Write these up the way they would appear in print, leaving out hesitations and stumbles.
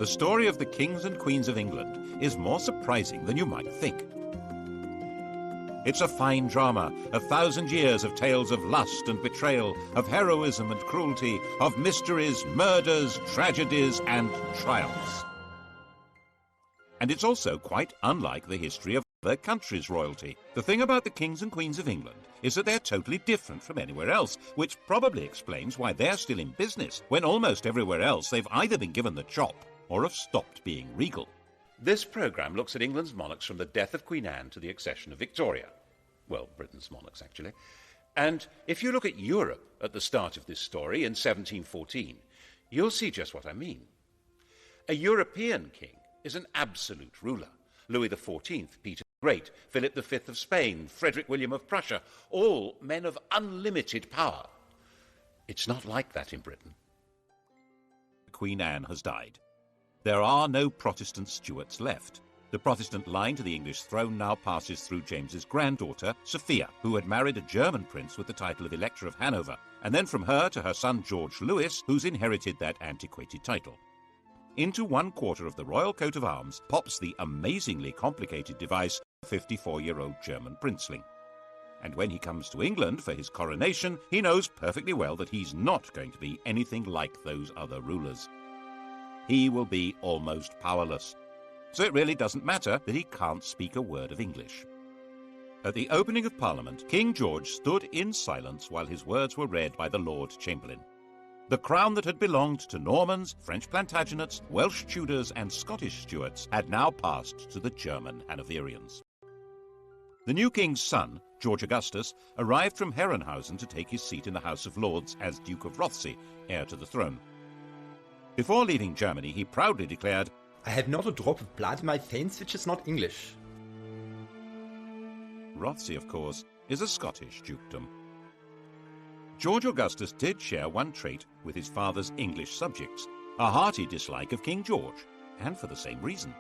The story of the kings and queens of England is more surprising than you might think. It's a fine drama, 1,000 years of tales of lust and betrayal, of heroism and cruelty, of mysteries, murders, tragedies, and triumphs. And it's also quite unlike the history of other countries' royalty. The thing about the kings and queens of England is that they're totally different from anywhere else, which probably explains why they're still in business when almost everywhere else they've either been given the chop or have stopped being regal. This programme looks at England's monarchs from the death of Queen Anne to the accession of Victoria. Well, Britain's monarchs, actually. And if you look at Europe at the start of this story in 1714, you'll see just what I mean. A European king is an absolute ruler. Louis XIV, Peter the Great, Philip V of Spain, Frederick William of Prussia, all men of unlimited power. It's not like that in Britain. Queen Anne has died. There are no Protestant Stuarts left. The Protestant line to the English throne now passes through James's granddaughter, Sophia, who had married a German prince with the title of Elector of Hanover, and then from her to her son George Louis, who's inherited that antiquated title. Into one quarter of the royal coat of arms pops the amazingly complicated device of a 54-year-old German princeling. And when he comes to England for his coronation, he knows perfectly well that he's not going to be anything like those other rulers. He will be almost powerless. So it really doesn't matter that he can't speak a word of English. At the opening of Parliament, King George stood in silence while his words were read by the Lord Chamberlain. The crown that had belonged to Normans, French Plantagenets, Welsh Tudors and Scottish Stuarts had now passed to the German Hanoverians. The new king's son, George Augustus, arrived from Herrenhausen to take his seat in the House of Lords as Duke of Rothesay, heir to the throne. Before leaving Germany, he proudly declared, "I have not a drop of blood in my veins which is not English." Rothesay, of course, is a Scottish dukedom. George Augustus did share one trait with his father's English subjects, a hearty dislike of King George, and for the same reason.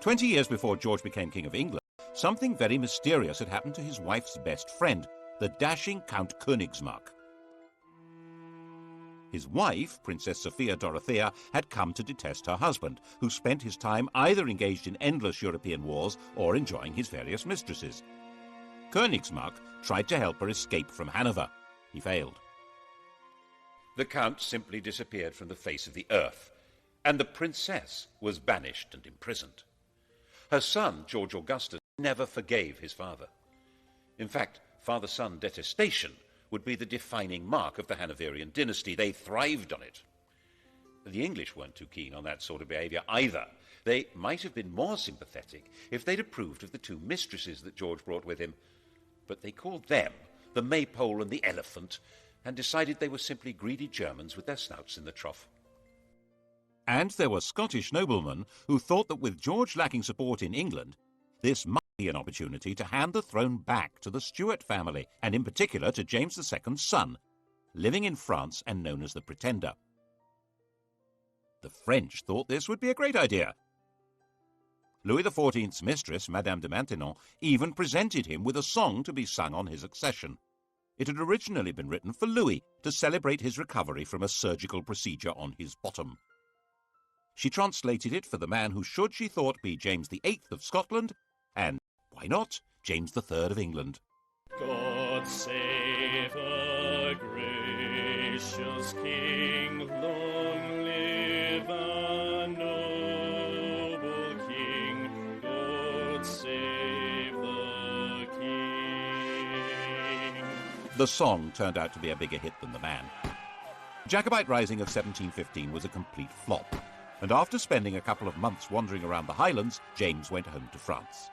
20 years before George became King of England, something very mysterious had happened to his wife's best friend, the dashing Count Königsmarck. His wife, Princess Sophia Dorothea, had come to detest her husband, who spent his time either engaged in endless European wars or enjoying his various mistresses. Königsmarck tried to help her escape from Hanover. He failed. The Count simply disappeared from the face of the earth, and the princess was banished and imprisoned. Her son, George Augustus, never forgave his father. In fact, father-son detestation would be the defining mark of the Hanoverian dynasty. They thrived on it. The English weren't too keen on that sort of behaviour either. They might have been more sympathetic if they'd approved of the two mistresses that George brought with him, but they called them the Maypole and the Elephant, and decided they were simply greedy Germans with their snouts in the trough. And there were Scottish noblemen who thought that with George lacking support in England, this might be an opportunity to hand the throne back to the Stuart family, and in particular to James II's son, living in France and known as the Pretender. The French thought this would be a great idea. Louis XIV's mistress, Madame de Maintenon, even presented him with a song to be sung on his accession. It had originally been written for Louis to celebrate his recovery from a surgical procedure on his bottom. She translated it for the man who should, she thought, be James VIII of Scotland, and, why not, James III of England. God save a gracious King, long live a noble King, God save the King. The song turned out to be a bigger hit than the man. The Jacobite Rising of 1715 was a complete flop, and after spending a couple of months wandering around the Highlands, James went home to France.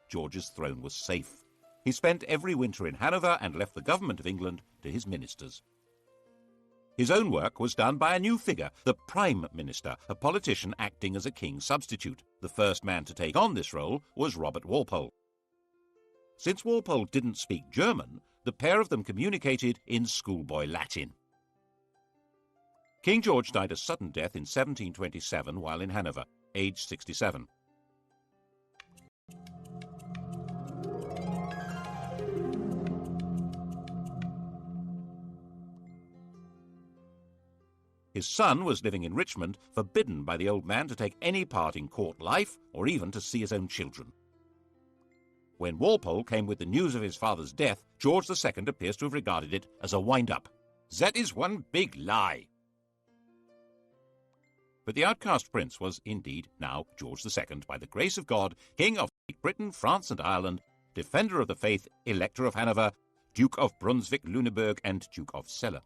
George's throne was safe. He spent every winter in Hanover and left the government of England to his ministers. His own work was done by a new figure, the Prime Minister, a politician acting as a king's substitute. The first man to take on this role was Robert Walpole. Since Walpole didn't speak German, the pair of them communicated in schoolboy Latin. King George died a sudden death in 1727 while in Hanover, aged 67. His son was living in Richmond, forbidden by the old man to take any part in court life or even to see his own children. When Walpole came with the news of his father's death, George II appears to have regarded it as a wind-up. "That is one big lie." But the outcast prince was indeed now George II, by the grace of God, King of Great Britain, France and Ireland, Defender of the Faith, Elector of Hanover, Duke of Brunswick-Lüneburg and Duke of Celle.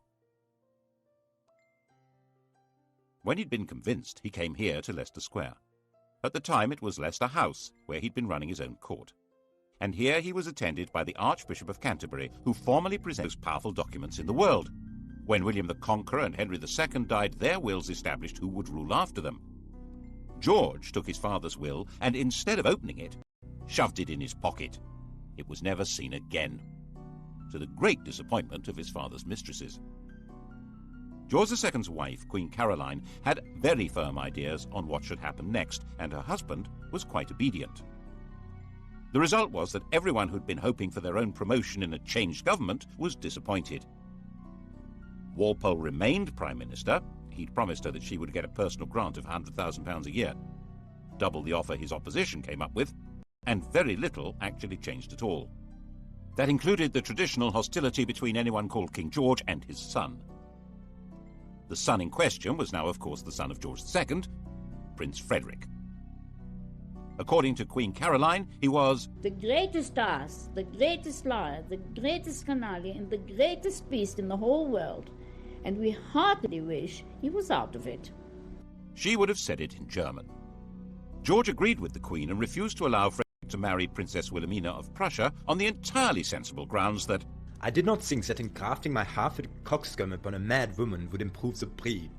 When he'd been convinced, he came here to Leicester Square. At the time it was Leicester House, where he'd been running his own court. And here he was attended by the Archbishop of Canterbury, who formally presented the most powerful documents in the world. When William the Conqueror and Henry II died, their wills established who would rule after them. George took his father's will and, instead of opening it, shoved it in his pocket. It was never seen again, to the great disappointment of his father's mistresses. George II's wife, Queen Caroline, had very firm ideas on what should happen next, and her husband was quite obedient. The result was that everyone who'd been hoping for their own promotion in a changed government was disappointed. Walpole remained Prime Minister. He'd promised her that she would get a personal grant of £100,000 a year, double the offer his opposition came up with, and very little actually changed at all. That included the traditional hostility between anyone called King George and his son. The son in question was now, of course, the son of George II, Prince Frederick. According to Queen Caroline, he was the greatest ass, the greatest liar, the greatest canaille, and the greatest beast in the whole world, and we heartily wish he was out of it. She would have said it in German. George agreed with the Queen and refused to allow Frederick to marry Princess Wilhelmina of Prussia on the entirely sensible grounds that I did not think that engrafting my half-witted coxcomb upon a mad woman would improve the breed.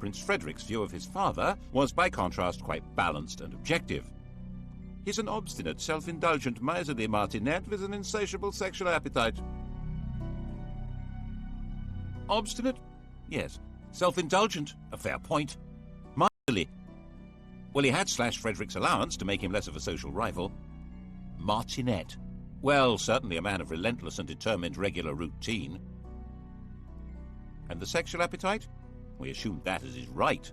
Prince Frederick's view of his father was, by contrast, quite balanced and objective. He's an obstinate, self-indulgent, miserly martinet with an insatiable sexual appetite. Obstinate? Yes. Self-indulgent? A fair point. Miserly? Well, he had slashed Frederick's allowance to make him less of a social rival. Martinet? Well, certainly a man of relentless and determined regular routine. And the sexual appetite? We assumed that as his right.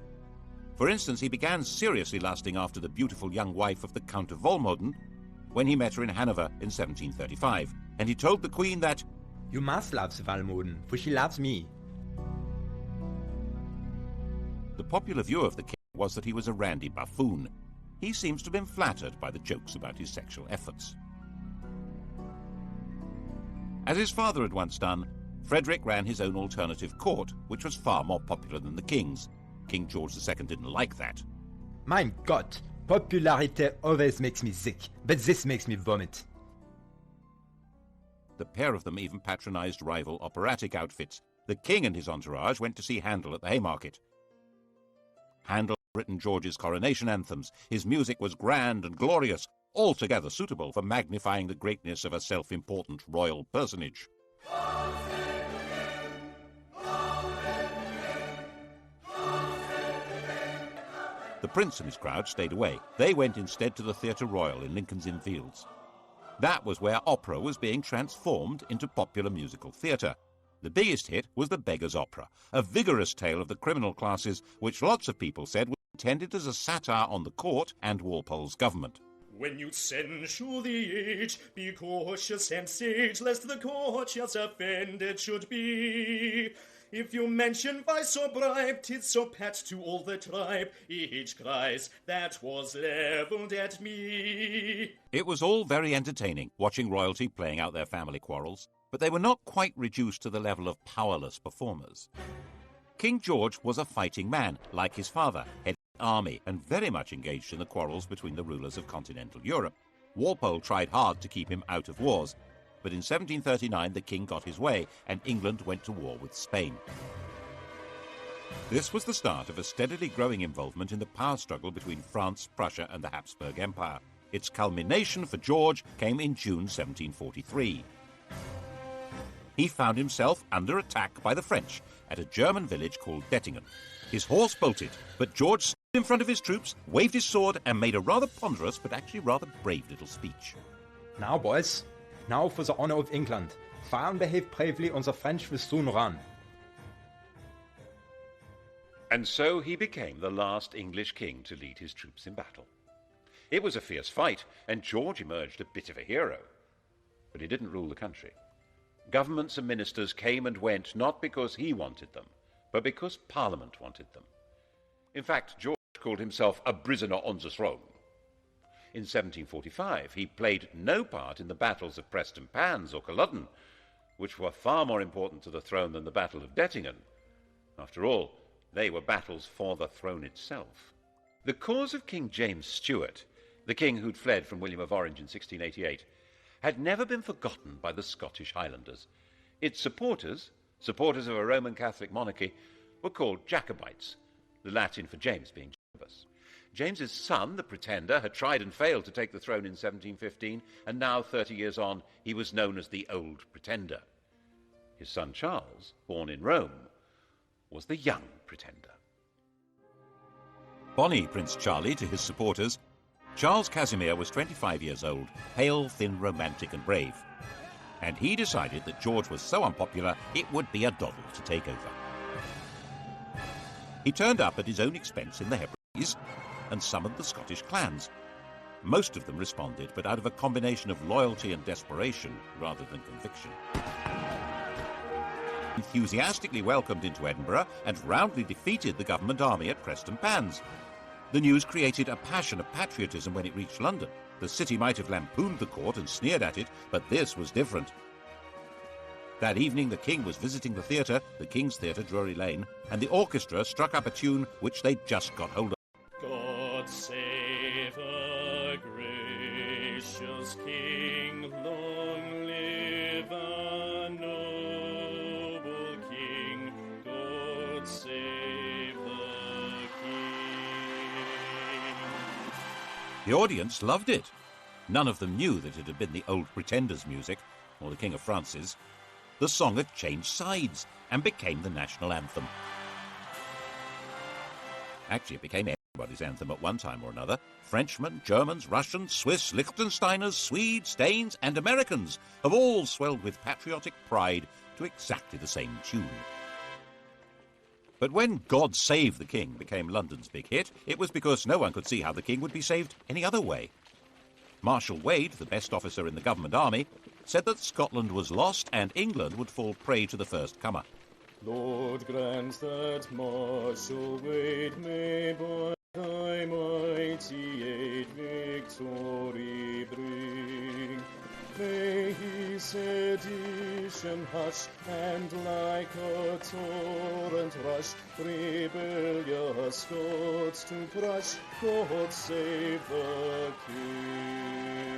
For instance, he began seriously lusting after the beautiful young wife of the Count of Volmoden when he met her in Hanover in 1735, and he told the Queen that, "You must love the Volmoden, for she loves me." The popular view of the king was that he was a randy buffoon. He seems to have been flattered by the jokes about his sexual efforts. As his father had once done, Frederick ran his own alternative court, which was far more popular than the king's. King George II didn't like that. Mein Gott, popularity always makes me sick, but this makes me vomit. The pair of them even patronized rival operatic outfits. The king and his entourage went to see Handel at the Haymarket. Handel had written George's coronation anthems. His music was grand and glorious, altogether suitable for magnifying the greatness of a self-important royal personage. The prince and his crowd stayed away. They went instead to the Theatre Royal in Lincoln's Inn Fields. That was where opera was being transformed into popular musical theatre. The biggest hit was The Beggar's Opera, a vigorous tale of the criminal classes, which lots of people said was intended as a satire on the court and Walpole's government. When you censure the age, be cautious and sage, lest the courtiers offended should be. If you mention vice or bribe, 'tis so pat to all the tribe. Each cries, that was levelled at me. It was all very entertaining, watching royalty playing out their family quarrels, but they were not quite reduced to the level of powerless performers. King George was a fighting man, like his father, head of the army, and very much engaged in the quarrels between the rulers of continental Europe. Walpole tried hard to keep him out of wars, but in 1739 the king got his way, and England went to war with Spain. This was the start of a steadily growing involvement in the power struggle between France, Prussia, and the Habsburg Empire. Its culmination for George came in June 1743. He found himself under attack by the French at a German village called Dettingen. His horse bolted, but George stood in front of his troops, waved his sword, and made a rather ponderous but actually rather brave little speech. Now, boys, now for the honor of England. France behaved bravely and the French will soon run. And so he became the last English king to lead his troops in battle. It was a fierce fight, and George emerged a bit of a hero. But he didn't rule the country. Governments and ministers came and went not because he wanted them, but because Parliament wanted them. In fact, George called himself a prisoner on the throne. In 1745, he played no part in the battles of Prestonpans or Culloden, which were far more important to the throne than the Battle of Dettingen. After all, they were battles for the throne itself. The cause of King James Stuart, the king who'd fled from William of Orange in 1688, had never been forgotten by the Scottish Highlanders. Its supporters of a Roman Catholic monarchy, were called Jacobites, the Latin for James being Jacobus. James's son, the Pretender, had tried and failed to take the throne in 1715, and now, 30 years on, he was known as the Old Pretender. His son Charles, born in Rome, was the Young Pretender. Bonnie Prince Charlie to his supporters, Charles Casimir was 25 years old, pale, thin, romantic and brave. And he decided that George was so unpopular it would be a doddle to take over. He turned up at his own expense in the Hebrides and summoned the Scottish clans. Most of them responded, but out of a combination of loyalty and desperation rather than conviction. Enthusiastically welcomed into Edinburgh and roundly defeated the government army at Prestonpans. The news created a passion of patriotism when it reached London. The city might have lampooned the court and sneered at it, but this was different. That evening the king was visiting the theatre, the King's Theatre, Drury Lane, and the orchestra struck up a tune which they'd just got hold of. God save a gracious king, long live a noble king, God save the king. The audience loved it. None of them knew that it had been the Old Pretender's music, or the King of France's. The song had changed sides and became the national anthem. Actually, it became everybody's anthem at one time or another. Frenchmen, Germans, Russians, Swiss, Liechtensteiners, Swedes, Danes, and Americans have all swelled with patriotic pride to exactly the same tune. But when God Save the King became London's big hit, it was because no one could see how the king would be saved any other way. Marshal Wade, the best officer in the government army, said that Scotland was lost and England would fall prey to the first comer. Lord, grant that Marshal Wade may by thy mighty aid victory bring. May he sedition hush, and like a torrent rush, rebellious Scots to crush. God save the King.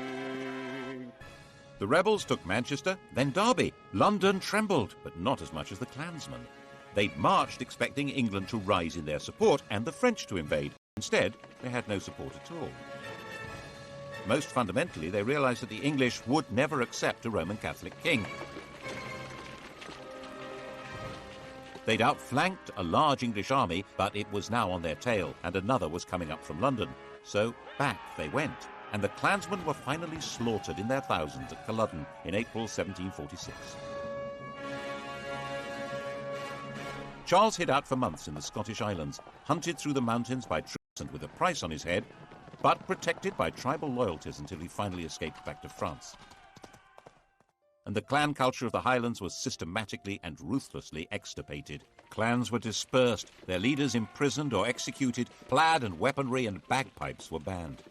The rebels took Manchester, then Derby. London trembled, but not as much as the clansmen. They'd marched expecting England to rise in their support and the French to invade. Instead, they had no support at all. Most fundamentally, they realized that the English would never accept a Roman Catholic king. They'd outflanked a large English army, but it was now on their tail, and another was coming up from London. So back they went, and the clansmen were finally slaughtered in their thousands at Culloden in April 1746. Charles hid out for months in the Scottish Islands, hunted through the mountains by troops and with a price on his head, but protected by tribal loyalties until he finally escaped back to France. And the clan culture of the Highlands was systematically and ruthlessly extirpated. Clans were dispersed, their leaders imprisoned or executed, plaid and weaponry and bagpipes were banned.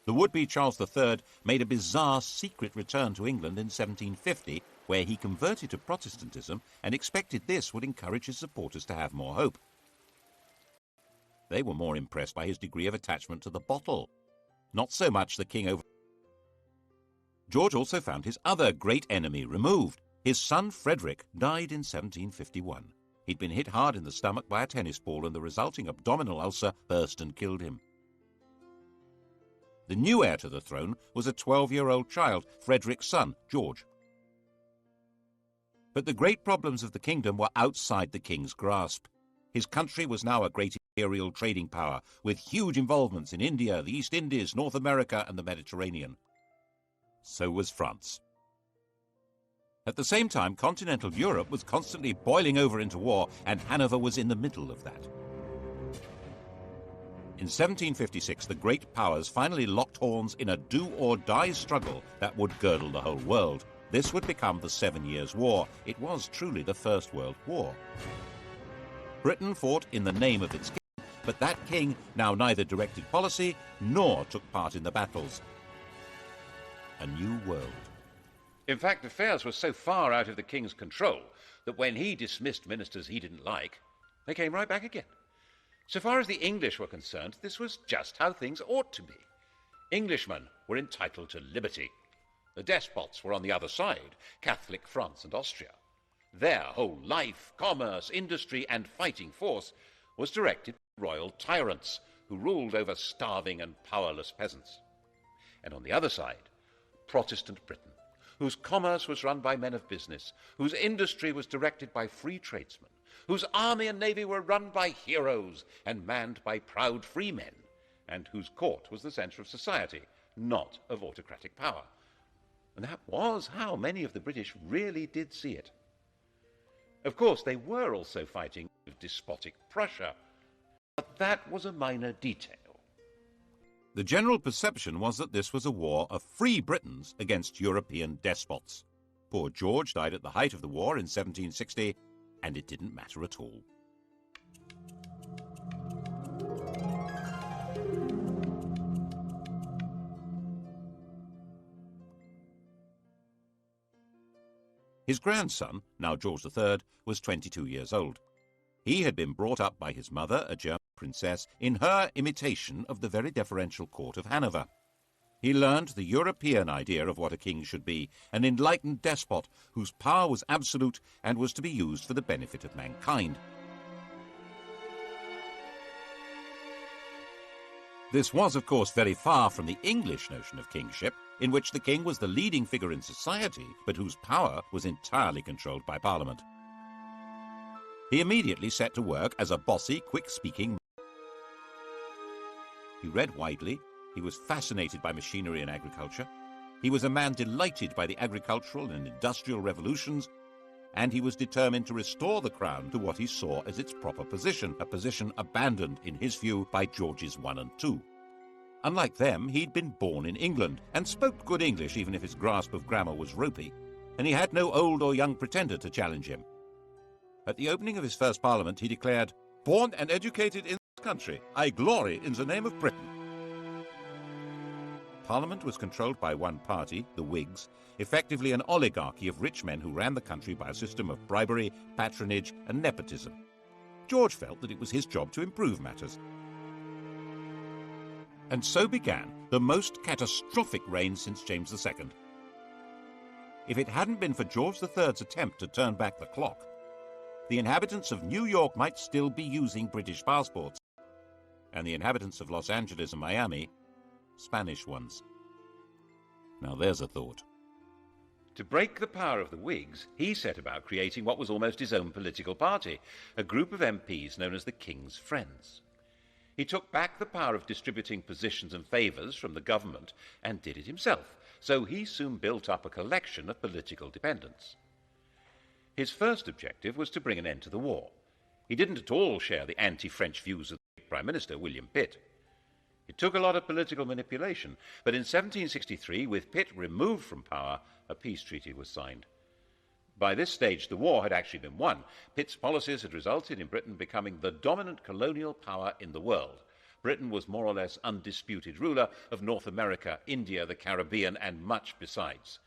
The would-be Charles III made a bizarre secret return to England in 1750, where he converted to Protestantism and expected this would encourage his supporters to have more hope. They were more impressed by his degree of attachment to the bottle, not so much the king over. George also found his other great enemy removed. His son Frederick died in 1751. He'd been hit hard in the stomach by a tennis ball, and the resulting abdominal ulcer burst and killed him. The new heir to the throne was a 12-year-old child, Frederick's son, George. But the great problems of the kingdom were outside the king's grasp. His country was now a great imperial trading power, with huge involvements in India, the East Indies, North America, and the Mediterranean. So was France. At the same time, continental Europe was constantly boiling over into war, and Hanover was in the middle of that. In 1756, the great powers finally locked horns in a do-or-die struggle that would girdle the whole world. This would become the 7 Years' War. It was truly the First World War. Britain fought in the name of its king, but that king now neither directed policy nor took part in the battles. A new world. In fact, affairs were so far out of the king's control that when he dismissed ministers he didn't like, they came right back again. So far as the English were concerned, this was just how things ought to be. Englishmen were entitled to liberty. The despots were on the other side, Catholic France and Austria. Their whole life, commerce, industry, and fighting force was directed by royal tyrants who ruled over starving and powerless peasants. And on the other side, Protestant Britain, whose commerce was run by men of business, whose industry was directed by free tradesmen, whose army and navy were run by heroes and manned by proud free men, and whose court was the centre of society, not of autocratic power. And that was how many of the British really did see it. Of course, they were also fighting with despotic Prussia, but that was a minor detail. The general perception was that this was a war of free Britons against European despots. Poor George died at the height of the war in 1760, and it didn't matter at all. His grandson, now George III, was 22 years old. He had been brought up by his mother, a German princess, in her imitation of the very deferential court of Hanover. He learned the European idea of what a king should be, an enlightened despot whose power was absolute and was to be used for the benefit of mankind. This was, of course, very far from the English notion of kingship, in which the king was the leading figure in society, but whose power was entirely controlled by Parliament. He immediately set to work as a bossy, quick-speaking man. He read widely. He was fascinated by machinery and agriculture. He was a man delighted by the agricultural and industrial revolutions, and he was determined to restore the crown to what he saw as its proper position, a position abandoned, in his view, by Georges I and II. Unlike them, he'd been born in England and spoke good English, even if his grasp of grammar was ropey, and he had no old or young pretender to challenge him. At the opening of his first parliament, he declared, "Born and educated in this country, I glory in the name of Britain." Parliament was controlled by one party, the Whigs, effectively an oligarchy of rich men who ran the country by a system of bribery, patronage, and nepotism. George felt that it was his job to improve matters. And so began the most catastrophic reign since James II. If it hadn't been for George III's attempt to turn back the clock, the inhabitants of New York might still be using British passports, and the inhabitants of Los Angeles and Miami, Spanish ones. Now there's a thought. To break the power of the Whigs, he set about creating what was almost his own political party, a group of MPs known as the King's Friends. He took back the power of distributing positions and favours from the government and did it himself, so he soon built up a collection of political dependents. His first objective was to bring an end to the war. He didn't at all share the anti-French views of the Prime Minister, William Pitt. It took a lot of political manipulation, but in 1763, with Pitt removed from power, a peace treaty was signed. By this stage, the war had actually been won. Pitt's policies had resulted in Britain becoming the dominant colonial power in the world. Britain was more or less undisputed ruler of North America, India, the Caribbean, and much besides.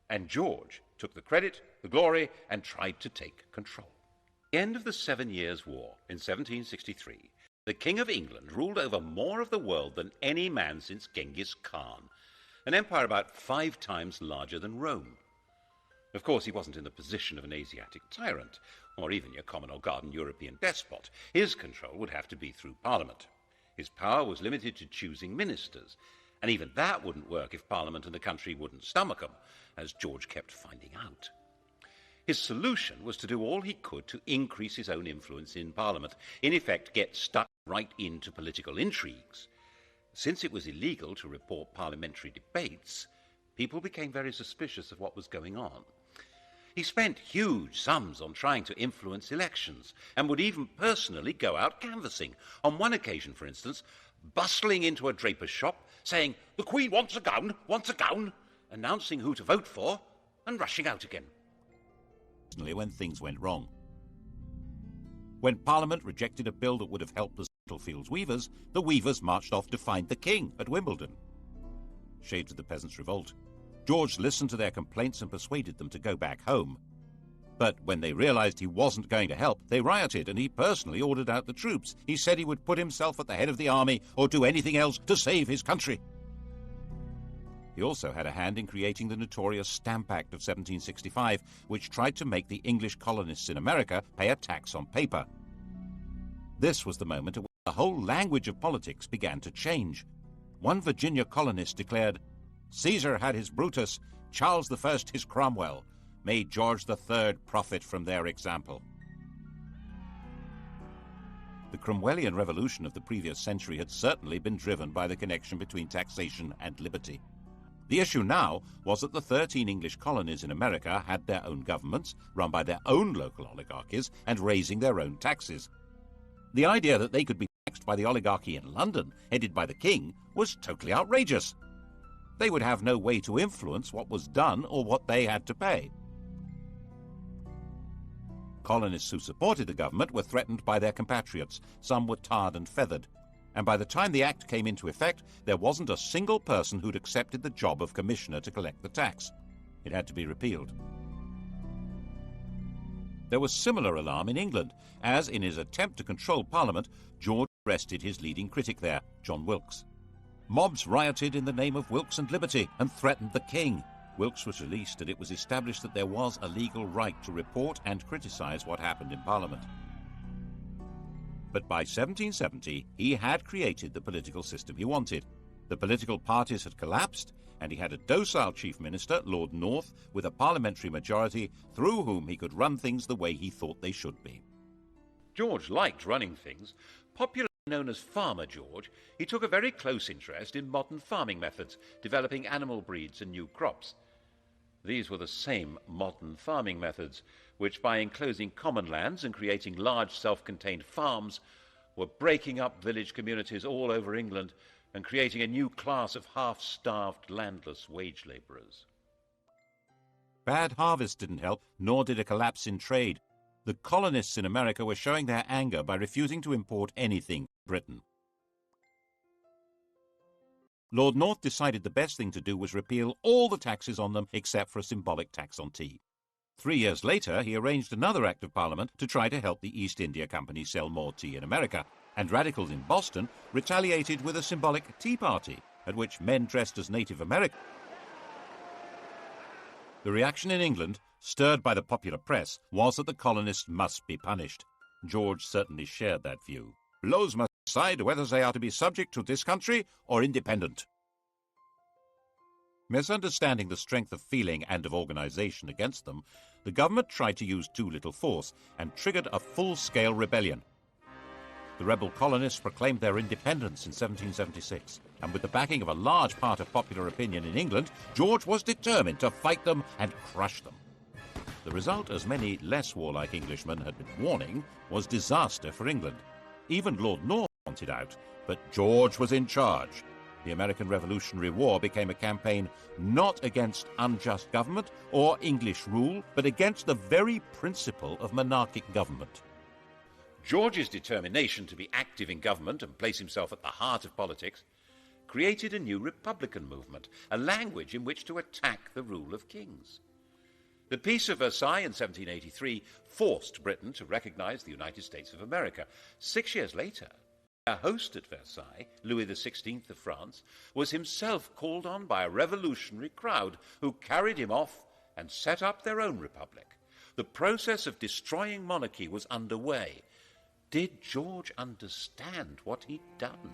And George took the credit, the glory, and tried to take control. At the end of the 7 Years' War in 1763, the King of England ruled over more of the world than any man since Genghis Khan, an empire about 5 times larger than Rome. Of course, he wasn't in the position of an Asiatic tyrant, or even your common or garden European despot. His control would have to be through Parliament. His power was limited to choosing ministers, and even that wouldn't work if Parliament and the country wouldn't stomach them, as George kept finding out. His solution was to do all he could to increase his own influence in Parliament, in effect get stuck right into political intrigues. Since it was illegal to report parliamentary debates, people became very suspicious of what was going on. He spent huge sums on trying to influence elections and would even personally go out canvassing. On one occasion, for instance, bustling into a draper's shop, saying, "The Queen wants a gown," announcing who to vote for, and rushing out again. When things went wrong. When Parliament rejected a bill that would have helped the Spitalfields weavers, the weavers marched off to find the king at Wimbledon. Shades of the Peasants' Revolt. George listened to their complaints and persuaded them to go back home. But when they realized he wasn't going to help, they rioted, and he personally ordered out the troops. He said he would put himself at the head of the army or do anything else to save his country. He also had a hand in creating the notorious Stamp Act of 1765, which tried to make the English colonists in America pay a tax on paper. This was the moment at which the whole language of politics began to change. One Virginia colonist declared, "Caesar had his Brutus, Charles I his Cromwell. May George III profit from their example." The Cromwellian revolution of the previous century had certainly been driven by the connection between taxation and liberty. The issue now was that the 13 English colonies in America had their own governments, run by their own local oligarchies, and raising their own taxes. The idea that they could be taxed by the oligarchy in London, headed by the king, was totally outrageous. They would have no way to influence what was done or what they had to pay. Colonists who supported the government were threatened by their compatriots. Some were tarred and feathered. And by the time the act came into effect, there wasn't a single person who'd accepted the job of commissioner to collect the tax. It had to be repealed. There was similar alarm in England, as in his attempt to control Parliament, George arrested his leading critic there, John Wilkes. Mobs rioted in the name of Wilkes and liberty and threatened the king. Wilkes was released, and it was established that there was a legal right to report and criticise what happened in Parliament. But by 1770, he had created the political system he wanted. The political parties had collapsed, and he had a docile chief minister, Lord North, with a parliamentary majority through whom he could run things the way he thought they should be. George liked running things. Popularly known as Farmer George, he took a very close interest in modern farming methods, developing animal breeds and new crops. These were the same modern farming methods which, by enclosing common lands and creating large self-contained farms, were breaking up village communities all over England and creating a new class of half-starved, landless wage labourers. Bad harvest didn't help, nor did a collapse in trade. The colonists in America were showing their anger by refusing to import anything from Britain. Lord North decided the best thing to do was repeal all the taxes on them except for a symbolic tax on tea. 3 years later, he arranged another Act of Parliament to try to help the East India Company sell more tea in America, and radicals in Boston retaliated with a symbolic Tea Party, at which men dressed as Native Americans. The reaction in England, stirred by the popular press, was that the colonists must be punished. George certainly shared that view. Laws must decide whether they are to be subject to this country or independent. Misunderstanding the strength of feeling and of organisation against them, the government tried to use too little force and triggered a full-scale rebellion. The rebel colonists proclaimed their independence in 1776, and with the backing of a large part of popular opinion in England, George was determined to fight them and crush them. The result, as many less warlike Englishmen had been warning, was disaster for England. Even Lord North wanted out, but George was in charge. The American Revolutionary War became a campaign not against unjust government or English rule, but against the very principle of monarchic government. George's determination to be active in government and place himself at the heart of politics created a new republican movement, a language in which to attack the rule of kings. The Peace of Versailles in 1783 forced Britain to recognise the United States of America. 6 years later, our host at Versailles, Louis XVI of France, was himself called on by a revolutionary crowd who carried him off and set up their own republic. The process of destroying monarchy was underway. Did George understand what he'd done?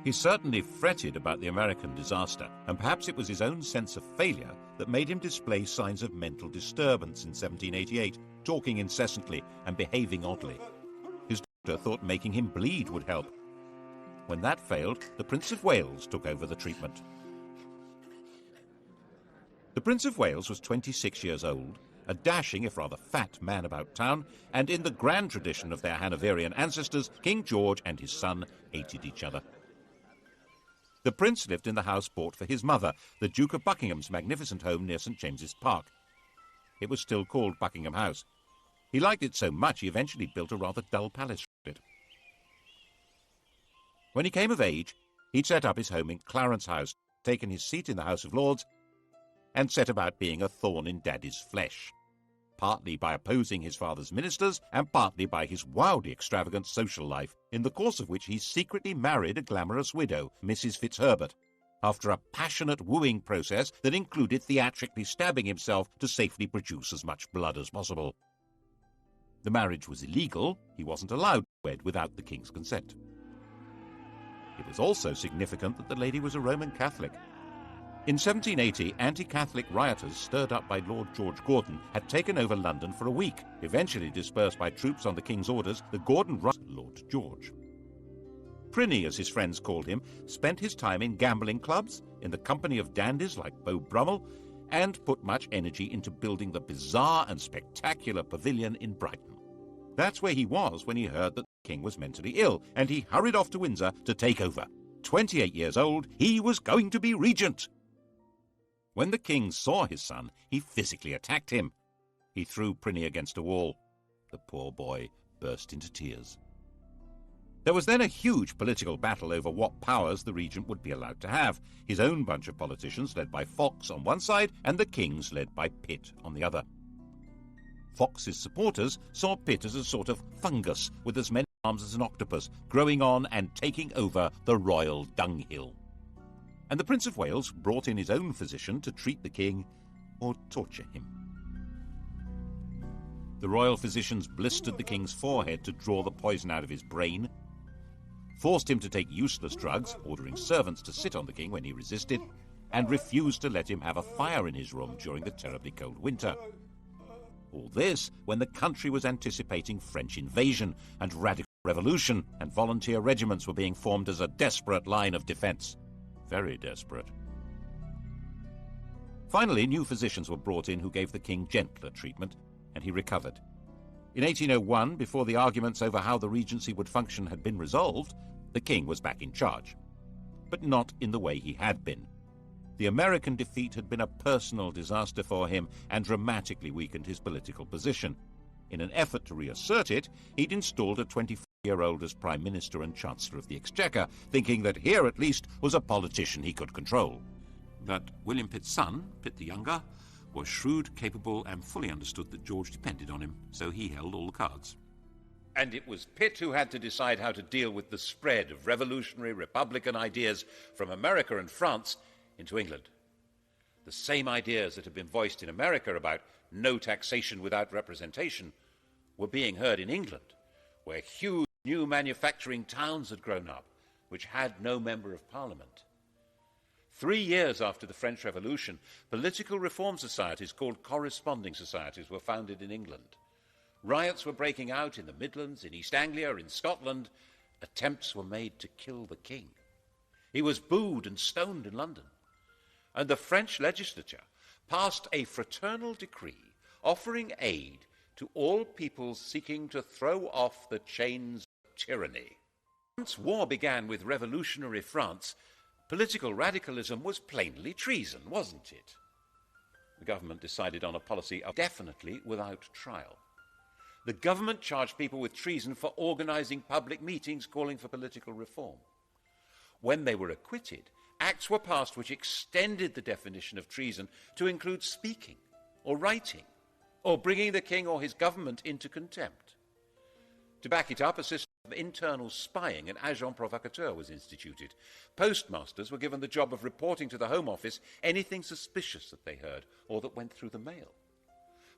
He certainly fretted about the American disaster, and perhaps it was his own sense of failure that made him display signs of mental disturbance in 1788, talking incessantly and behaving oddly. His doctor thought making him bleed would help. When that failed, the Prince of Wales took over the treatment. The Prince of Wales was 26 years old, a dashing if rather fat man about town, and in the grand tradition of their Hanoverian ancestors, King George and his son hated each other. The prince lived in the house bought for his mother, the Duke of Buckingham's magnificent home near St James's Park. It was still called Buckingham House. He liked it so much he eventually built a rather dull palace for it. When he came of age, he'd set up his home in Clarence House, taken his seat in the House of Lords, and set about being a thorn in Daddy's flesh, partly by opposing his father's ministers and partly by his wildly extravagant social life, in the course of which he secretly married a glamorous widow, Mrs. Fitzherbert, after a passionate wooing process that included theatrically stabbing himself to safely produce as much blood as possible. The marriage was illegal. He wasn't allowed to wed without the king's consent. It was also significant that the lady was a Roman Catholic. In 1780, anti-Catholic rioters stirred up by Lord George Gordon had taken over London for a week. Eventually dispersed by troops on the king's orders, the Gordon Lord George. Prinny, as his friends called him, spent his time in gambling clubs, in the company of dandies like Beau Brummel, and put much energy into building the bizarre and spectacular pavilion in Brighton. That's where he was when he heard that the king was mentally ill, and he hurried off to Windsor to take over. 28 years old, he was going to be regent. When the king saw his son, he physically attacked him. He threw Prinny against a wall. The poor boy burst into tears. There was then a huge political battle over what powers the regent would be allowed to have. His own bunch of politicians led by Fox on one side and the king's led by Pitt on the other. Fox's supporters saw Pitt as a sort of fungus with as many arms as an octopus, growing on and taking over the royal dunghill. And the Prince of Wales brought in his own physician to treat the king or torture him. The royal physicians blistered the king's forehead to draw the poison out of his brain, forced him to take useless drugs, ordering servants to sit on the king when he resisted, and refused to let him have a fire in his room during the terribly cold winter. All this when the country was anticipating French invasion and radical revolution, and volunteer regiments were being formed as a desperate line of defense. Very desperate. Finally, new physicians were brought in who gave the king gentler treatment, and he recovered. In 1801, before the arguments over how the regency would function had been resolved, the king was back in charge. But not in the way he had been. The American defeat had been a personal disaster for him and dramatically weakened his political position. In an effort to reassert it, he'd installed a 24-year-old as Prime Minister and Chancellor of the Exchequer, thinking that here at least was a politician he could control. But William Pitt's son, Pitt the Younger, was shrewd, capable, and fully understood that George depended on him, so he held all the cards. And it was Pitt who had to decide how to deal with the spread of revolutionary Republican ideas from America and France into England. The same ideas that had been voiced in America about no taxation without representation were being heard in England, where huge new manufacturing towns had grown up, which had no member of Parliament. 3 years after the French Revolution, political reform societies called corresponding societies were founded in England. Riots were breaking out in the Midlands, in East Anglia, in Scotland. Attempts were made to kill the king. He was booed and stoned in London. And the French legislature passed a fraternal decree offering aid to all peoples seeking to throw off the chains of tyranny. Once war began with revolutionary France, political radicalism was plainly treason, wasn't it? The government decided on a policy of definitely without trial. The government charged people with treason for organizing public meetings calling for political reform. When they were acquitted, acts were passed which extended the definition of treason to include speaking or writing or bringing the king or his government into contempt. To back it up, a system of internal spying, an agent provocateur, was instituted. Postmasters were given the job of reporting to the Home Office anything suspicious that they heard or that went through the mail.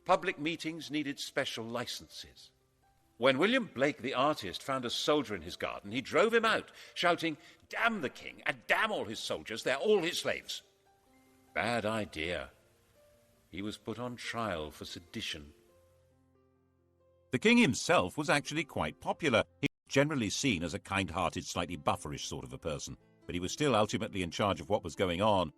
Public meetings needed special licenses. When William Blake the artist found a soldier in his garden, he drove him out, shouting, "Damn the king and damn all his soldiers, they're all his slaves." Bad idea. He was put on trial for sedition. The king himself was actually quite popular. He was generally seen as a kind-hearted, slightly bufferish sort of a person, but he was still ultimately in charge of what was going on.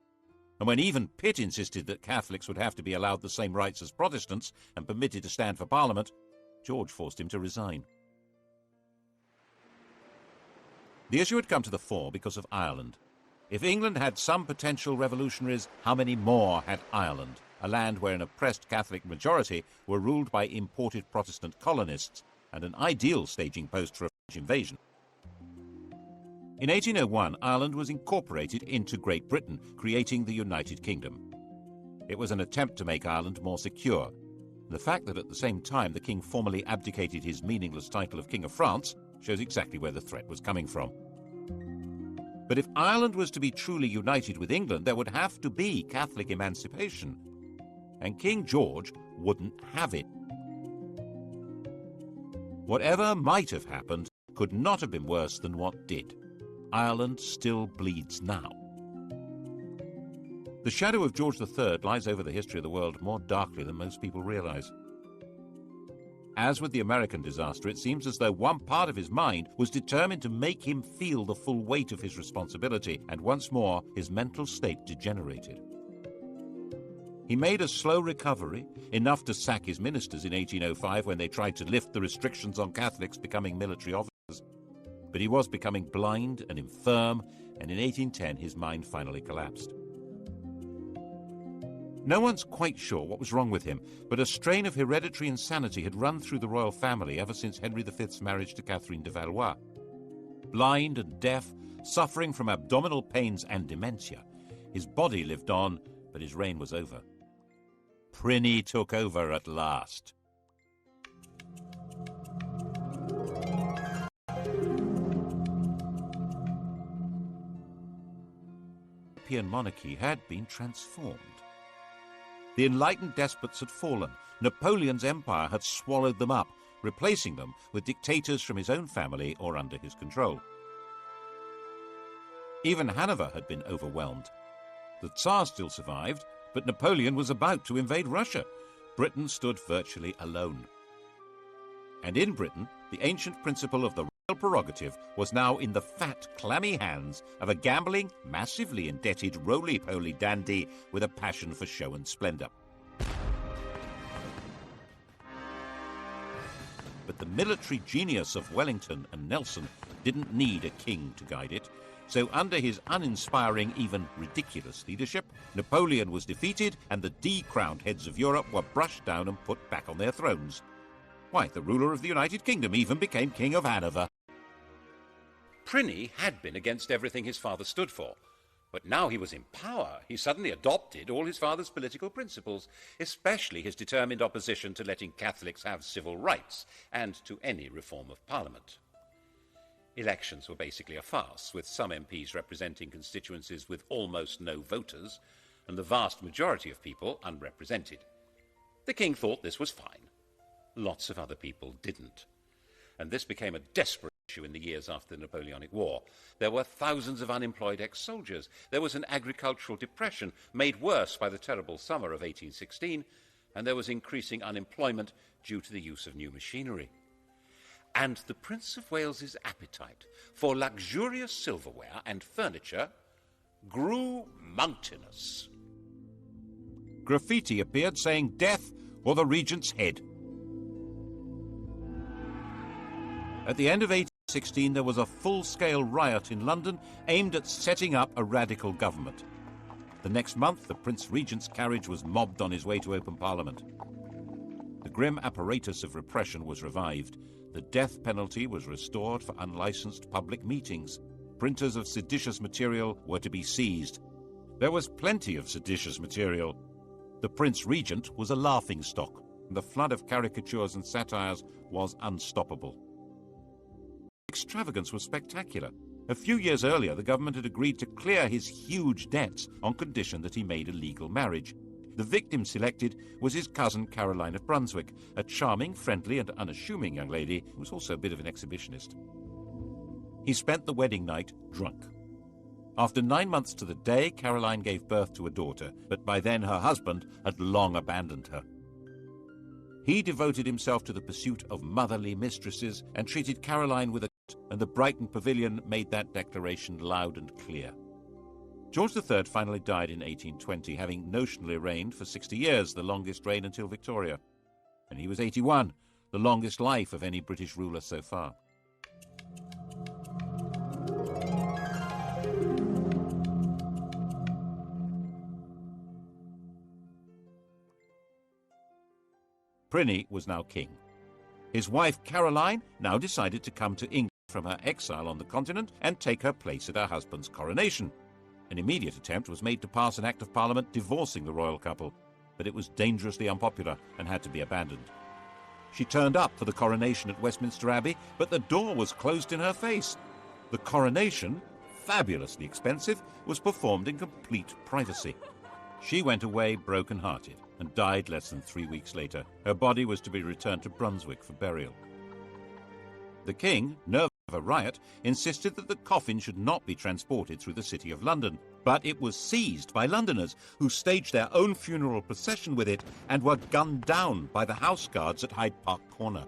And when even Pitt insisted that Catholics would have to be allowed the same rights as Protestants and permitted to stand for Parliament, George forced him to resign. The issue had come to the fore because of Ireland. If England had some potential revolutionaries, how many more had Ireland, a land where an oppressed Catholic majority were ruled by imported Protestant colonists and an ideal staging post for a French invasion? In 1801, Ireland was incorporated into Great Britain, creating the United Kingdom. It was an attempt to make Ireland more secure. The fact that at the same time the king formally abdicated his meaningless title of King of France shows exactly where the threat was coming from. But if Ireland was to be truly united with England, there would have to be Catholic emancipation. And King George wouldn't have it. Whatever might have happened could not have been worse than what did. Ireland still bleeds now. The shadow of George III lies over the history of the world more darkly than most people realize. As with the American disaster, it seems as though one part of his mind was determined to make him feel the full weight of his responsibility, and once more his mental state degenerated. He made a slow recovery, enough to sack his ministers in 1805 when they tried to lift the restrictions on Catholics becoming military officers. But he was becoming blind and infirm, and in 1810 his mind finally collapsed. No one's quite sure what was wrong with him, but a strain of hereditary insanity had run through the royal family ever since Henry V's marriage to Catherine de Valois. Blind and deaf, suffering from abdominal pains and dementia, his body lived on, but his reign was over. Prinny took over at last. The European monarchy had been transformed. The enlightened despots had fallen. Napoleon's empire had swallowed them up, replacing them with dictators from his own family or under his control. Even Hanover had been overwhelmed. The Tsar still survived, but Napoleon was about to invade Russia. Britain stood virtually alone. And in Britain, the ancient principle of the royal prerogative was now in the fat, clammy hands of a gambling, massively indebted, roly-poly dandy with a passion for show and splendor. But the military genius of Wellington and Nelson didn't need a king to guide it. So under his uninspiring, even ridiculous leadership, Napoleon was defeated and the decrowned heads of Europe were brushed down and put back on their thrones. Why, the ruler of the United Kingdom even became King of Hanover. Prinny had been against everything his father stood for. But now he was in power, he suddenly adopted all his father's political principles, especially his determined opposition to letting Catholics have civil rights and to any reform of Parliament. Elections were basically a farce, with some MPs representing constituencies with almost no voters, and the vast majority of people unrepresented. The king thought this was fine. Lots of other people didn't. And this became a desperate issue in the years after the Napoleonic War. There were thousands of unemployed ex-soldiers. There was an agricultural depression made worse by the terrible summer of 1816, and there was increasing unemployment due to the use of new machinery. And the Prince of Wales's appetite for luxurious silverware and furniture grew mountainous. Graffiti appeared saying death or the regent's head. At the end of 1816, there was a full-scale riot in London aimed at setting up a radical government. The next month, the Prince Regent's carriage was mobbed on his way to open Parliament. The grim apparatus of repression was revived. The death penalty was restored for unlicensed public meetings. Printers of seditious material were to be seized. There was plenty of seditious material. The Prince Regent was a laughingstock. The flood of caricatures and satires was unstoppable. Extravagance was spectacular. A few years earlier, the government had agreed to clear his huge debts on condition that he made a legal marriage. The victim selected was his cousin Caroline of Brunswick, a charming, friendly and unassuming young lady who was also a bit of an exhibitionist. He spent the wedding night drunk. After 9 months to the day, Caroline gave birth to a daughter, but by then her husband had long abandoned her. He devoted himself to the pursuit of motherly mistresses and treated Caroline with a and the Brighton Pavilion made that declaration loud and clear. George III finally died in 1820, having notionally reigned for 60 years, the longest reign until Victoria. And he was 81, the longest life of any British ruler so far. Pliny was now king. His wife Caroline now decided to come to England from her exile on the continent and take her place at her husband's coronation. An immediate attempt was made to pass an Act of Parliament divorcing the royal couple, but it was dangerously unpopular and had to be abandoned. She turned up for the coronation at Westminster Abbey, but the door was closed in her face. The coronation, fabulously expensive, was performed in complete privacy. She went away broken-hearted and died less than 3 weeks later. Her body was to be returned to Brunswick for burial. The king, nervous of a riot, insisted that the coffin should not be transported through the city of London, but it was seized by Londoners, who staged their own funeral procession with it and were gunned down by the house guards at Hyde Park Corner.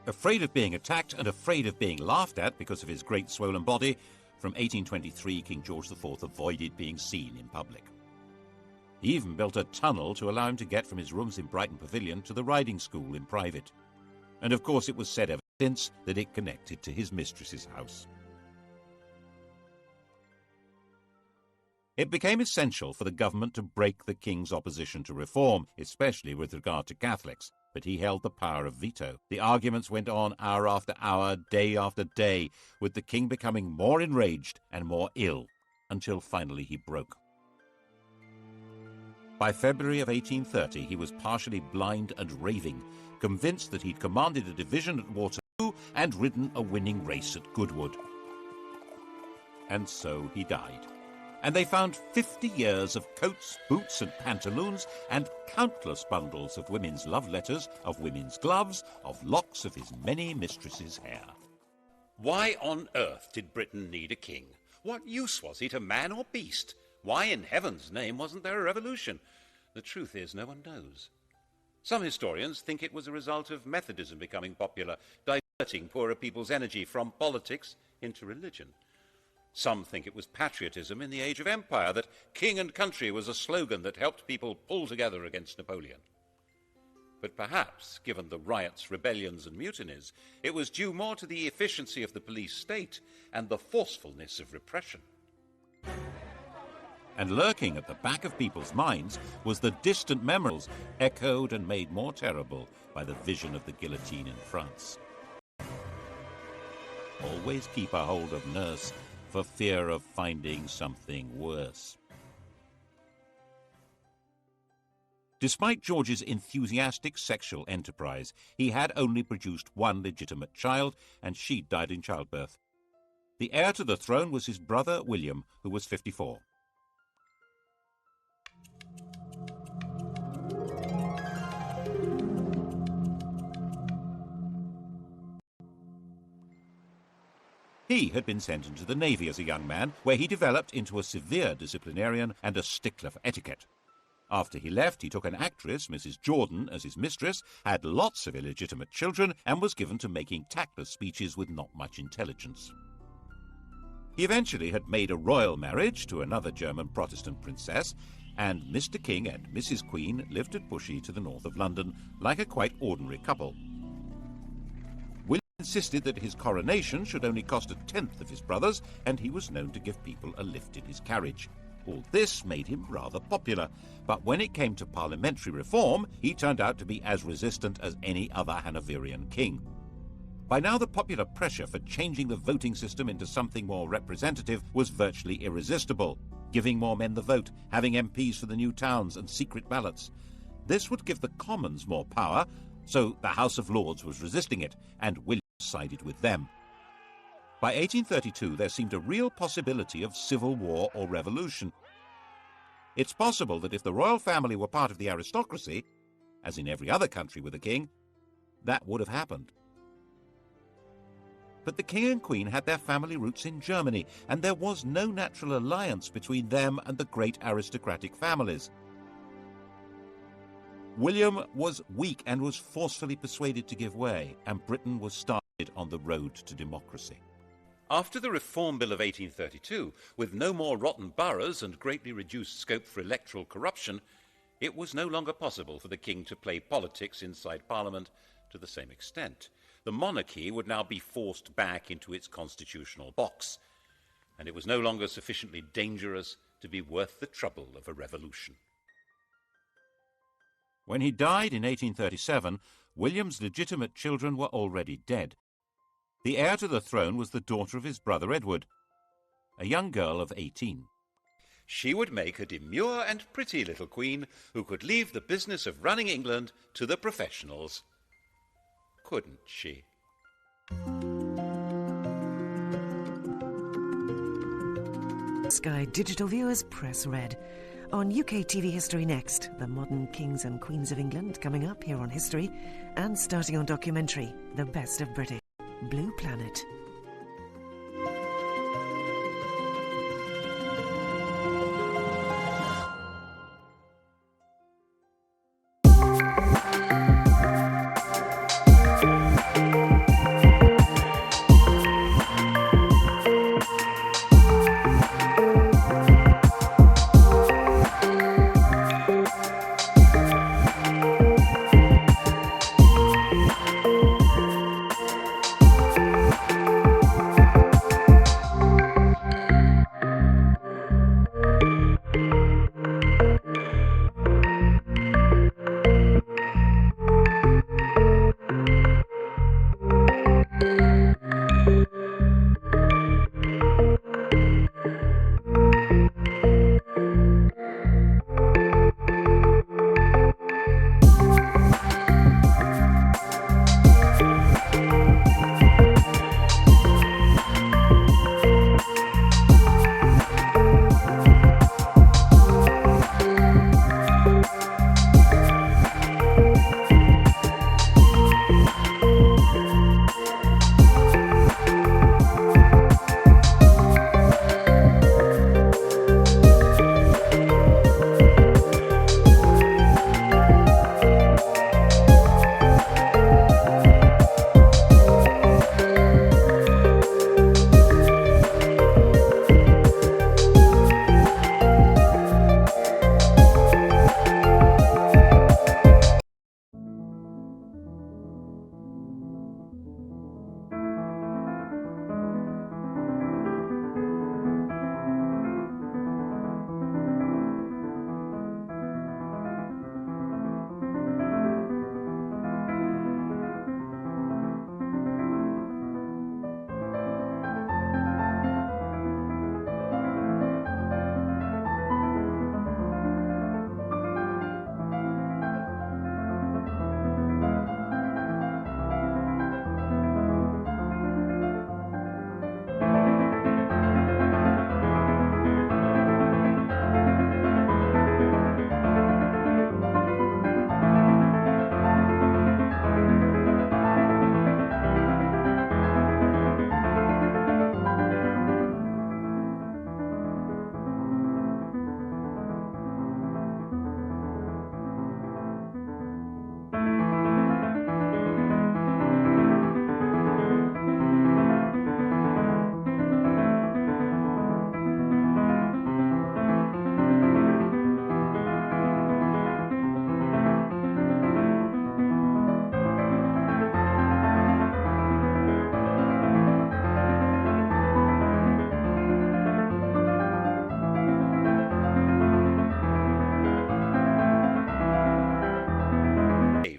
Afraid of being attacked and afraid of being laughed at because of his great swollen body, from 1823 King George IV avoided being seen in public. He even built a tunnel to allow him to get from his rooms in Brighton Pavilion to the riding school in private. And of course it was said ever since that it connected to his mistress's house. It became essential for the government to break the king's opposition to reform, especially with regard to Catholics, but he held the power of veto. The arguments went on hour after hour, day after day, with the king becoming more enraged and more ill, until finally he broke. By February of 1830, he was partially blind and raving, convinced that he'd commanded a division at Waterloo and ridden a winning race at Goodwood. And so he died. And they found 50 years of coats, boots and pantaloons, and countless bundles of women's love letters, of women's gloves, of locks of his many mistresses' hair. Why on earth did Britain need a king? What use was he to man or beast? Why in heaven's name wasn't there a revolution? The truth is, no one knows. Some historians think it was a result of Methodism becoming popular, diverting poorer people's energy from politics into religion. Some think it was patriotism in the age of empire, that king and country was a slogan that helped people pull together against Napoleon. But perhaps, given the riots, rebellions and mutinies, it was due more to the efficiency of the police state and the forcefulness of repression. And lurking at the back of people's minds was the distant memories, echoed and made more terrible by the vision of the guillotine in France. Always keep a hold of nurse, for fear of finding something worse. Despite George's enthusiastic sexual enterprise, he had only produced one legitimate child, and she died in childbirth. The heir to the throne was his brother William, who was 54. He had been sent into the Navy as a young man, where he developed into a severe disciplinarian and a stickler for etiquette. After he left, he took an actress, Mrs. Jordan, as his mistress, had lots of illegitimate children, and was given to making tactless speeches with not much intelligence. He eventually had made a royal marriage to another German Protestant princess, and Mr. King and Mrs. Queen lived at Bushey to the north of London, like a quite ordinary couple. Insisted that his coronation should only cost 1/10 of his brother's, and he was known to give people a lift in his carriage. All this made him rather popular, but when it came to parliamentary reform, he turned out to be as resistant as any other Hanoverian king. By now the popular pressure for changing the voting system into something more representative was virtually irresistible, giving more men the vote, having MPs for the new towns and secret ballots. This would give the Commons more power, so the House of Lords was resisting it, and William sided with them. By 1832, there seemed a real possibility of civil war or revolution. It's possible that if the royal family were part of the aristocracy, as in every other country with a king, that would have happened. But the king and queen had their family roots in Germany, and there was no natural alliance between them and the great aristocratic families. William was weak and was forcefully persuaded to give way, and Britain was started on the road to democracy. After the Reform Bill of 1832, with no more rotten boroughs and greatly reduced scope for electoral corruption, it was no longer possible for the king to play politics inside Parliament to the same extent. The monarchy would now be forced back into its constitutional box, and it was no longer sufficiently dangerous to be worth the trouble of a revolution. When he died in 1837, William's legitimate children were already dead. The heir to the throne was the daughter of his brother Edward, a young girl of 18. She would make a demure and pretty little queen who could leave the business of running England to the professionals. Couldn't she? Sky Digital viewers, press red. On UK TV History next, the modern kings and queens of England coming up here on History, and starting on documentary, The Best of British. Blue Planet.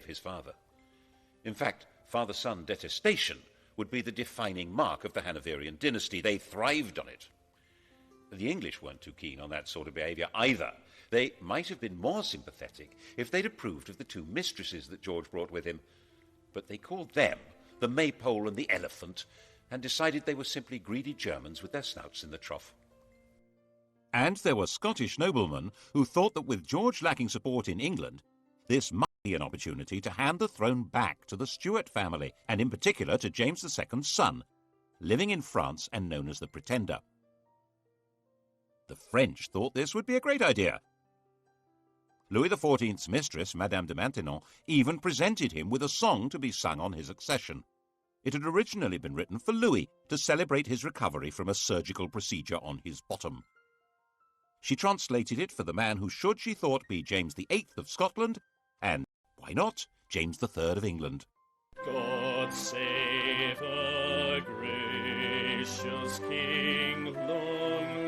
His father. In fact, father-son detestation would be the defining mark of the Hanoverian dynasty. They thrived on it. The English weren't too keen on that sort of behaviour either. They might have been more sympathetic if they'd approved of the two mistresses that George brought with him, but they called them the Maypole and the Elephant and decided they were simply greedy Germans with their snouts in the trough. And there were Scottish noblemen who thought that with George lacking support in England, this might be an opportunity to hand the throne back to the Stuart family, and in particular to James II's son, living in France and known as the Pretender. The French thought this would be a great idea. Louis XIV's mistress, Madame de Maintenon, even presented him with a song to be sung on his accession. It had originally been written for Louis to celebrate his recovery from a surgical procedure on his bottom. She translated it for the man who should, she thought, be James VIII of Scotland, and, why not, James III of England. God save a gracious King, long